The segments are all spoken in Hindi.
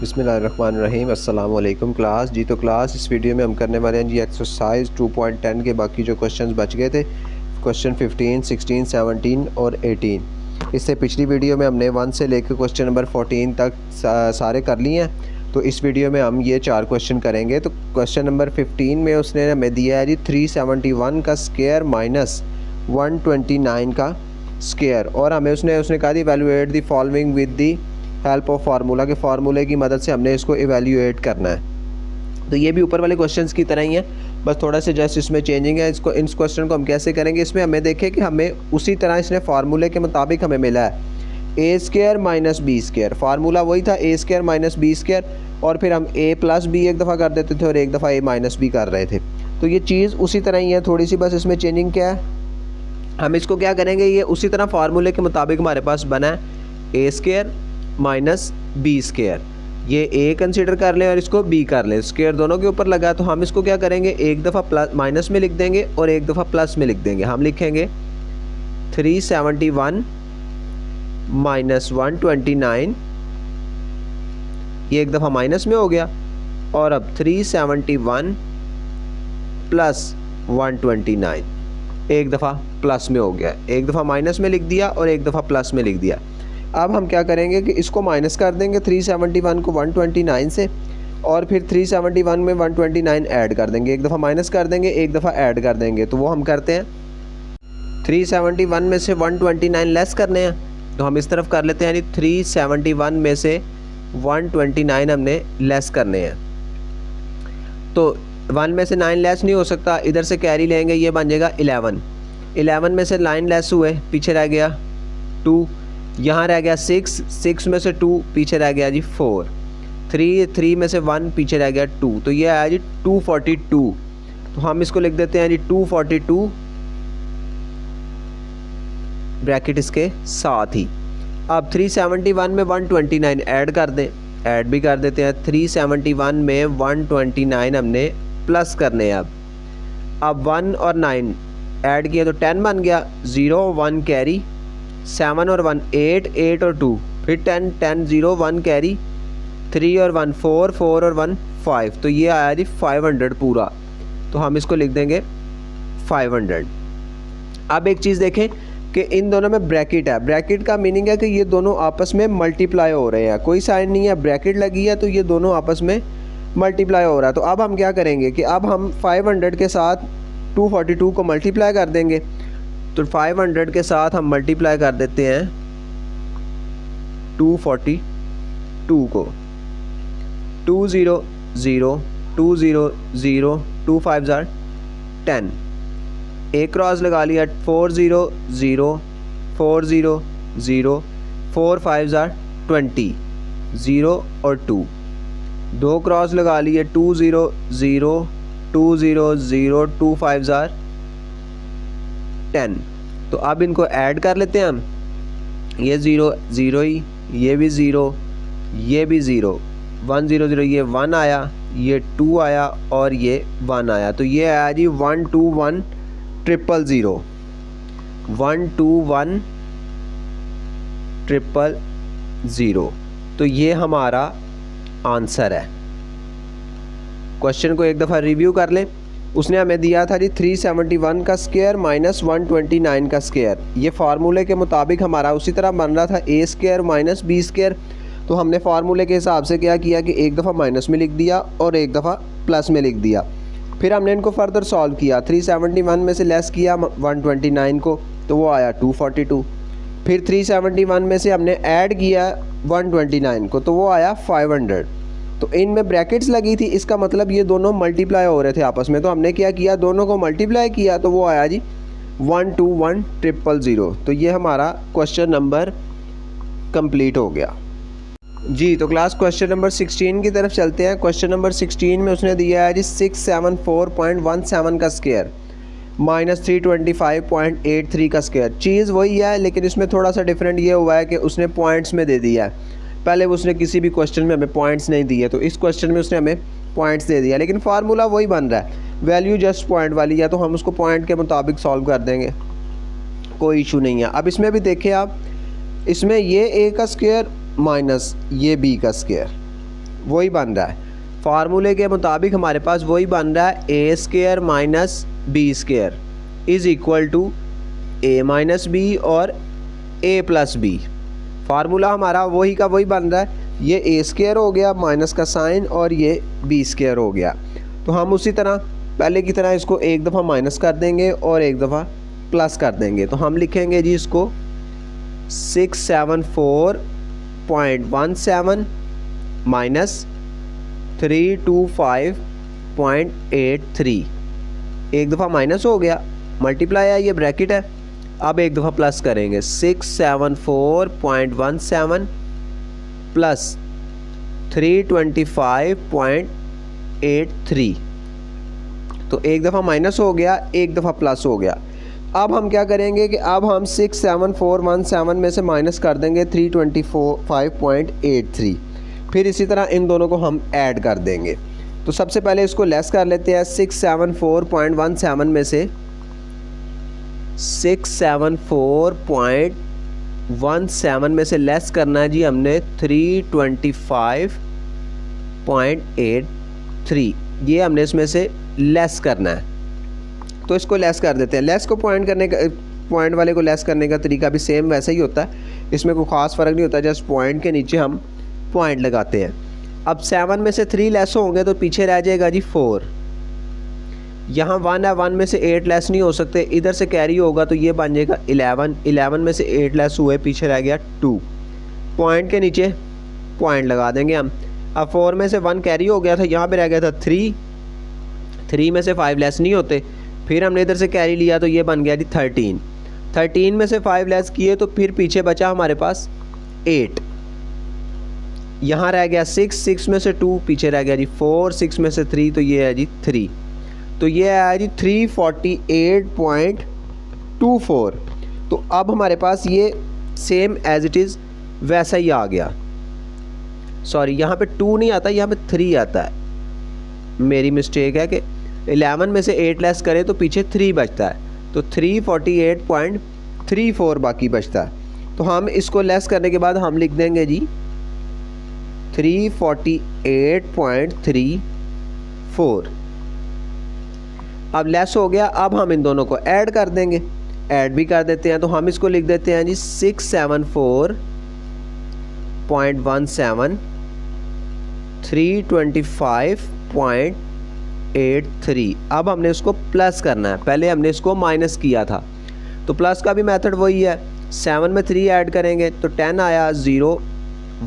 बिस्मिल्लाहिर्रहमानिर्रहीम। अस्सलाम वालेकुम क्लास। जी तो क्लास इस वीडियो में हम करने वाले हैं जी एक्सरसाइज 2.10 के बाकी जो क्वेश्चंस बच गए थे, क्वेश्चन 15, 16, 17 और 18। इससे पिछली वीडियो में हमने 1 से लेकर क्वेश्चन नंबर 14 तक सारे कर लिए हैं। तो इस वीडियो में हम ये 4 क्वेश्चन करेंगे। तो क्वेश्चन नंबर 15 में उसने हमें दिया है जी 371 का स्क्वायर माइनस 129 का स्क्वायर, और हमें उसने कहा the evaluate the following with the help of formula के फार्मूले की मदद से हमने इसको इवैल्यूएट करना है। तो ये भी ऊपर वाले क्वेश्चंस की तरह ही है, बस थोड़ा सा जस्ट इसमें चेंजिंग है। इसको इस क्वेश्चन को हम कैसे करेंगे, इसमें हमें देखें कि हमें उसी तरह इसने फार्मूले के मुताबिक हमें मिला है a square minus b square. Formula वही था a square minus b square, और फिर हम ए प्लस बी एक दफ़ा कर देते थे और एक दफ़ा ए माइनस बी कर रहे थे। तो ये चीज़ उसी तरह ही है, थोड़ी सी बस इसमें चेंजिंग क्या है, हम इसको क्या करेंगे, ये उसी तरह फार्मूले के मुताबिक हमारे पास बना है a square minus b square. ये ए कंसीडर कर लें और इसको बी कर लें, स्क्वायर दोनों के ऊपर लगा। तो हम इसको क्या करेंगे, एक दफ़ा प्लस माइनस में लिख देंगे और एक दफ़ा प्लस में लिख देंगे। हम लिखेंगे 371 माइनस 129, ये एक दफ़ा माइनस में हो गया, और अब 371 प्लस 129 एक दफ़ा प्लस में हो गया। एक दफ़ा माइनस में लिख दिया और एक दफ़ा प्लस में लिख दिया। अब हम क्या करेंगे कि इसको माइनस कर देंगे 371 को 129 से, और फिर 371 में 129 ऐड कर देंगे। एक दफ़ा माइनस कर देंगे, एक दफ़ा ऐड कर देंगे। तो वो हम करते हैं 371 में से 129 लेस करने हैं, तो हम इस तरफ कर लेते हैं, यानी 371 में से 129 हमने लेस करने हैं। तो 1 में से 9 लेस नहीं हो सकता, इधर से कैरी लेंगे, ये बन जाएगा 11। 11 में से 9 लेस हुए, पीछे रह गया 2, यहाँ रह गया 6, 6 में से 2 पीछे रह गया जी 4, 3 में से 1 पीछे रह गया 2, तो ये आया जी 242। तो हम इसको लिख देते हैं जी 242 ब्रैकेट इसके साथ ही। अब 371 में 129 ऐड कर दें, ऐड भी कर देते हैं। 371 में 129 हमने प्लस करने हैं। अब 1 और 9 ऐड किए तो 10 बन गया, 0 1 कैरी, 7 और 1 8, 8 और 2 फिर 10, 10 0 1 कैरी, 3 और 1 4, 4 और 1 5, तो ये आया जी 500 पूरा। तो हम इसको लिख देंगे 500। अब एक चीज़ देखें कि इन दोनों में ब्रैकेट है। ब्रैकेट का मीनिंग है कि ये दोनों आपस में मल्टीप्लाई हो रहे हैं, कोई साइन नहीं है, ब्रैकेट लगी है, तो ये दोनों आपस में मल्टीप्लाई हो रहा है। तो अब हम क्या करेंगे कि अब हम 500 के साथ 242 को मल्टीप्लाई कर देंगे। तो 500 के साथ हम मल्टीप्लाई कर देते हैं 242 को, 2 0 0 2 0 0 2 5 10, एक क्रॉस लगा लिया, 4 0 0 4 0 0 4 5 20, 0 और 2, दो क्रॉस लगा लिए, 2 0 0 2 0 0 2 5 10। तो अब इनको ऐड कर लेते हैं हम, ये 0 0 ही, ये भी 0, ये भी 0, 1 0 0, ये 1 आया, ये 2 आया और ये 1 आया। तो ये आया जी 1 2 1 ट्रिपल 0, 1 2 1 ट्रिपल 0। तो ये हमारा आंसर है। क्वेश्चन को एक दफ़ा रिव्यू कर लें। उसने हमें दिया था जी 371 का स्क्वायर माइनस 129 का स्क्वायर। ये फार्मूले के मुताबिक हमारा उसी तरह बन रहा था a square minus b square. तो हमने फार्मूले के हिसाब से क्या किया कि एक दफ़ा माइनस में लिख दिया और एक दफ़ा प्लस में लिख दिया। फिर हमने इनको फर्दर सॉल्व किया, 371 में से लेस किया 129 को, तो वो आया 242। फिर 371 में से हमने ऐड किया 129 को, तो वो आया 500। तो इनमें ब्रैकेट्स लगी थी, इसका मतलब ये दोनों मल्टीप्लाई हो रहे थे आपस में। तो हमने क्या किया, दोनों को मल्टीप्लाई किया, तो वो आया जी 1 2 1 ट्रिपल 0। तो ये हमारा क्वेश्चन नंबर कंप्लीट हो गया जी। तो क्लास क्वेश्चन नंबर 16 की तरफ चलते हैं। क्वेश्चन नंबर 16 में उसने दिया है जी 674.17 का स्क्वायर माइनस 325.83 का स्क्वायर। चीज़ वही है, लेकिन इसमें थोड़ा सा डिफरेंट ये हुआ है कि उसने पॉइंट्स में दे दिया है। पहले उसने किसी भी क्वेश्चन में हमें पॉइंट्स नहीं दिए, तो इस क्वेश्चन में उसने हमें पॉइंट्स दे दिया, लेकिन फार्मूला वही बन रहा है, वैल्यू जस्ट पॉइंट वाली है, तो हम उसको पॉइंट के मुताबिक सॉल्व कर देंगे, कोई इशू नहीं है। अब इसमें भी देखें आप, इसमें ये ए का स्क्वायर माइनस ये बी का स्क्वायर, वही बन रहा है, फार्मूले के मुताबिक हमारे पास वही बन रहा है a square minus b square is equal to a minus b और ए प्लस बी। फार्मूला हमारा वही का वही बन रहा है, ये ए स्क्वायर हो गया माइनस का साइन और ये बी स्क्वायर हो गया। तो हम उसी तरह पहले की तरह इसको एक दफ़ा माइनस कर देंगे और एक दफ़ा प्लस कर देंगे। तो हम लिखेंगे जी इसको 674.17 माइनस 325.83। एक दफ़ा माइनस हो गया, मल्टीप्लाई है, ये ब्रैकेट है। अब एक दफ़ा प्लस करेंगे 674.17 प्लस 325.83। तो एक दफ़ा माइनस हो गया, एक दफ़ा प्लस हो गया। अब हम क्या करेंगे कि अब हम 67417 में से माइनस कर देंगे 325.83। फिर इसी तरह इन दोनों को हम ऐड कर देंगे। तो सबसे पहले इसको लेस कर लेते हैं। 674.17 में से 674.17 में से लेस करना है जी हमने 325.83, ये हमने इसमें से लेस करना है। तो इसको लेस कर देते हैं। लेस को पॉइंट वाले को लेस करने का तरीका भी सेम वैसा ही होता है, इसमें कोई ख़ास फ़र्क नहीं होता। जस्ट पॉइंट के नीचे हम पॉइंट लगाते हैं। अब 7 में से 3 लेस होंगे तो पीछे रह जाएगा जी 4। यहाँ 1 है, 1 में से 8 लेस नहीं हो सकते, इधर से कैरी होगा तो ये बन जाएगा 11। 11 में से 8 लेस हुए, पीछे रह गया 2। पॉइंट के नीचे पॉइंट लगा देंगे हम। अब 4 में से 1 कैरी हो गया था, यहाँ पे रह गया था 3। 3 में से 5 लेस नहीं होते, फिर हमने इधर से कैरी लिया तो ये बन गया जी 13। 13 में से 5 लेस किए तो फिर पीछे बचा हमारे पास 8। यहाँ रह गया 6। 6 में से 2, पीछे रह गया जी 4। 6 में से 3 तो ये है जी 3। तो ये आया जी 348.24। तो अब हमारे पास ये सेम एज इट इज़ वैसा ही आ गया। सॉरी, यहाँ पे 2 नहीं आता, यहाँ पे 3 आता है, मेरी मिस्टेक है कि 11 में से 8 लेस करें तो पीछे 3 बचता है, तो 348.34 बाकी बचता है। तो हम इसको लेस करने के बाद हम लिख देंगे जी 348.34। अब लेस हो गया, अब हम इन दोनों को ऐड कर देंगे। ऐड भी कर देते हैं, तो हम इसको लिख देते हैं जी 674.17 325.83। अब हमने इसको प्लस करना है, पहले हमने इसको माइनस किया था, तो प्लस का भी मेथड वही है। 7 में 3 ऐड करेंगे तो 10 आया, 0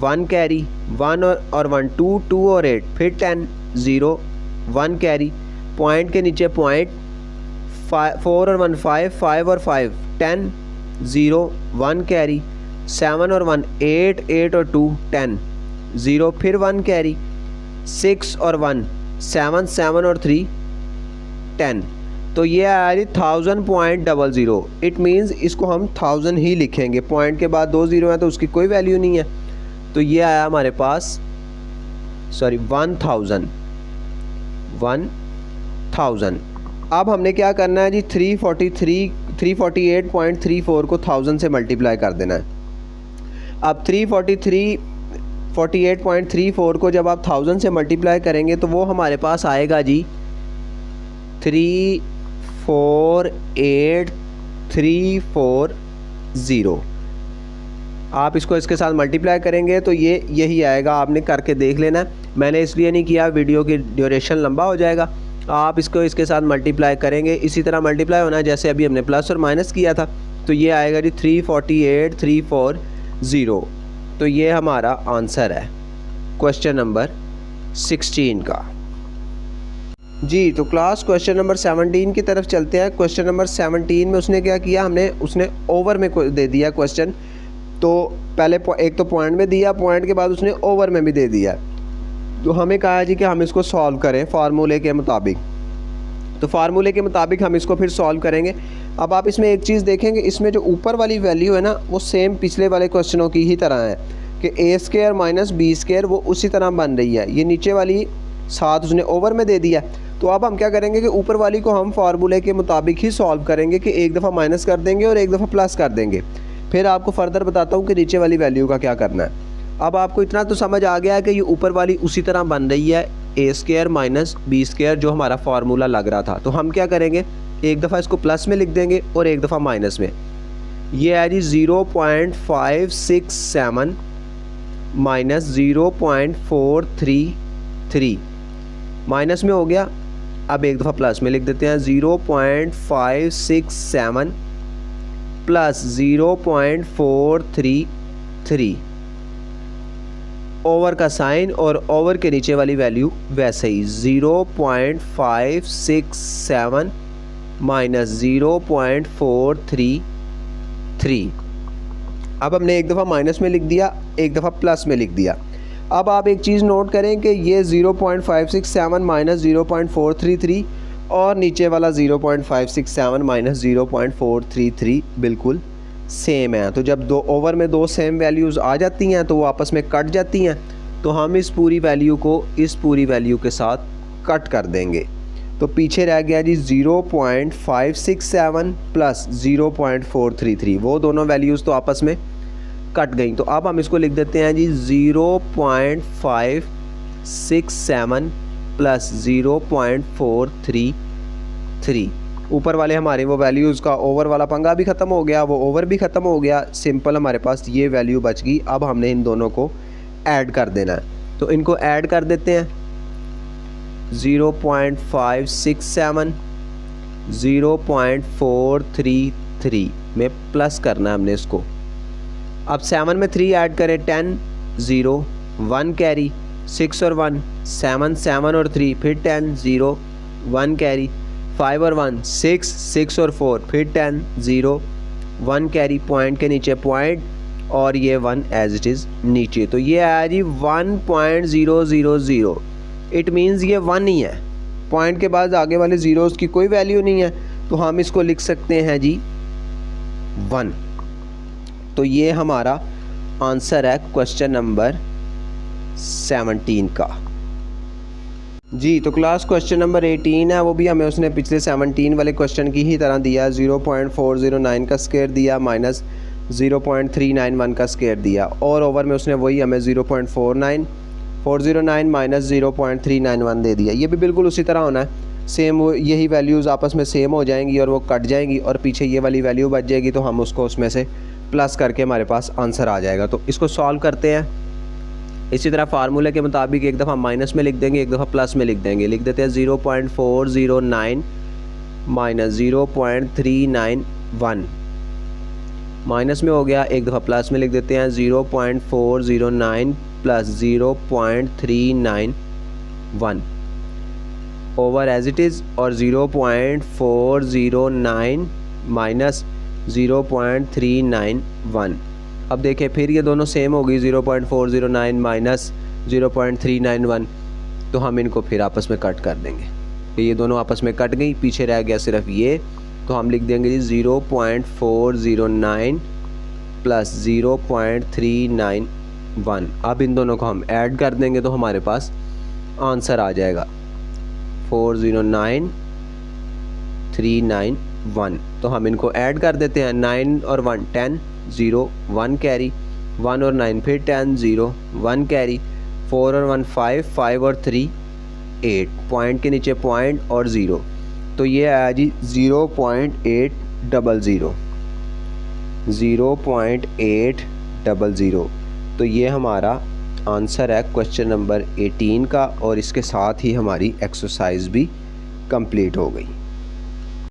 1 कैरी, 1 और 1 2, 2 और 8, फिर 10 0 1 कैरी, पॉइंट के नीचे पॉइंट, 4 और 1 5, 5 और 5 10 0 1 कैरी, 7 और 1 8, 8 और 2 10 0, फिर 1 कैरी, 6 और 1 7, 7 और 3 10। तो ये आया जी 1000.00। इट मीन्स इसको हम 1000 ही लिखेंगे, पॉइंट के बाद 2 0 हैं तो उसकी कोई वैल्यू नहीं है। तो ये आया हमारे पास, सॉरी 1000। अब हमने क्या करना है जी 348.34 को 1000 से मल्टीप्लाई कर देना है। अब 348.34 को जब आप 1000 से मल्टीप्लाई करेंगे तो वो हमारे पास आएगा जी 348,340। आप इसको इसके साथ मल्टीप्लाई करेंगे तो ये यही आएगा, आपने करके देख लेना। मैंने इसलिए नहीं किया, वीडियो की ड्यूरेशन लंबा हो जाएगा। आप इसको इसके साथ मल्टीप्लाई करेंगे, इसी तरह मल्टीप्लाई होना है जैसे अभी हमने प्लस और माइनस किया था। तो ये आएगा जी 348,340। तो ये हमारा आंसर है क्वेश्चन नंबर 16 का जी। तो क्लास क्वेश्चन नंबर 17 की तरफ चलते हैं। क्वेश्चन नंबर 17 में उसने क्या किया, उसने ओवर में दे दिया क्वेश्चन। तो पहले एक तो पॉइंट में दिया, पॉइंट के बाद उसने ओवर में भी दे दिया। तो हमें कहा है जी कि हम इसको सॉल्व करें फार्मूले के मुताबिक। तो फार्मूले के मुताबिक हम इसको फिर सॉल्व करेंगे। अब आप इसमें एक चीज़ देखेंगे, इसमें जो ऊपर वाली वैल्यू है ना, वो सेम पिछले वाले क्वेश्चनों की ही तरह है कि ए स्क्वायर माइनस बी स्क्वायर, वो उसी तरह बन रही है। ये नीचे वाली साथ उसने ओवर में दे दिया। तो अब हम क्या करेंगे कि ऊपर वाली को हम फार्मूले के मुताबिक ही सॉल्व करेंगे कि एक दफ़ा माइनस कर देंगे और एक दफ़ा प्लस कर देंगे। फिर आपको फर्दर बताता हूँ कि नीचे वाली वैल्यू का क्या करना है। अब आपको इतना तो समझ आ गया है कि ये ऊपर वाली उसी तरह बन रही है a square minus b square जो हमारा फार्मूला लग रहा था। तो हम क्या करेंगे, एक दफ़ा इसको प्लस में लिख देंगे और एक दफ़ा माइनस में। ये है जी 0.567 माइनस 0.433 माइनस में हो गया। अब एक दफ़ा प्लस में लिख देते हैं 0.567 प्लस 0.433 ओवर का साइन और ओवर के नीचे वाली वैल्यू वैसे ही 0.567 माइनस 0.433। अब हमने एक दफ़ा माइनस में लिख दिया, एक दफ़ा प्लस में लिख दिया। अब आप एक चीज़ नोट करें कि ये 0.567 माइनस 0.433 और नीचे वाला 0.567 माइनस 0.433 बिल्कुल सेम है। तो जब दो ओवर में दो सेम वैल्यूज़ आ जाती हैं तो वो आपस में कट जाती हैं। तो हम इस पूरी वैल्यू को इस पूरी वैल्यू के साथ कट कर देंगे। तो पीछे रह गया जी 0.567 प्लस 0.433, वो दोनों वैल्यूज़ तो आपस में कट गई। तो अब हम इसको लिख देते हैं जी 0.567 प्लस 0.433। ऊपर वाले हमारे वो वैल्यूज़ का ओवर वाला पंगा भी ख़त्म हो गया, वो ओवर भी ख़त्म हो गया। सिंपल हमारे पास ये वैल्यू बच गई। अब हमने इन दोनों को ऐड कर देना है। तो इनको ऐड कर देते हैं 0.567 0.433 में प्लस करना है हमने इसको। अब 7 में 3 ऐड करें 10 0 1 कैरी 6 और 1 7 7 और 3 फिर 10 0 1 कैरी 5 और 1 6 6 और 4 फिर 10 0 1 कैरी पॉइंट के नीचे पॉइंट और ये 1 एज इट इज़ नीचे। तो ये आया जी 1.000। इट मीन्स ये 1 ही है, पॉइंट के बाद आगे वाले ज़ीरोज़ की कोई वैल्यू नहीं है। तो हम इसको लिख सकते हैं जी 1। तो ये हमारा आंसर है क्वेश्चन नंबर 17 का जी। तो क्लास क्वेश्चन नंबर 18 है, वो भी हमें उसने पिछले 17 वाले क्वेश्चन की ही तरह दिया। 0.409 का स्क्वायर दिया माइनस 0.391 का स्क्वायर दिया और ओवर में उसने वही हमें 0.409 माइनस 0.391 दे दिया। ये भी बिल्कुल उसी तरह होना है, सेम यही वैल्यूज़ आपस में सेम हो जाएंगी और वो कट जाएंगी और पीछे ये वाली वैल्यू बच जाएगी। तो हम उसको उसमें से प्लस करके हमारे पास आंसर आ जाएगा। तो इसको सॉल्व करते हैं। इसी तरह फार्मूले के मुताबिक एक दफ़ा माइनस में लिख देंगे, एक दफ़ा प्लस में लिख देंगे। लिख देते हैं 0.409 माइनस 0.391 माइनस में हो गया, एक दफ़ा प्लस में लिख देते हैं 0.409 plus 0.391 over as it is और 0.409 माइनस 0.391। अब देखें फिर ये दोनों सेम हो गई 0.409 माइनस 0.391। तो हम इनको फिर आपस में कट कर देंगे। ये दोनों आपस में कट गई, पीछे रह गया सिर्फ ये। तो हम लिख देंगे जी 0.409 प्लस 0.391। अब इन दोनों को हम ऐड कर देंगे तो हमारे पास आंसर आ जाएगा 409,391। तो हम इनको ऐड कर देते हैं। 9 और 1 10 0 1 कैरी 1 और 9 फिर 10 0 1 कैरी 4 और 1 5 5 और 3 8 पॉइंट के नीचे पॉइंट और 0। तो ये आया जी 0.800 0.800। तो ये हमारा आंसर है क्वेश्चन नंबर 18 का और इसके साथ ही हमारी एक्सरसाइज भी कंप्लीट हो गई।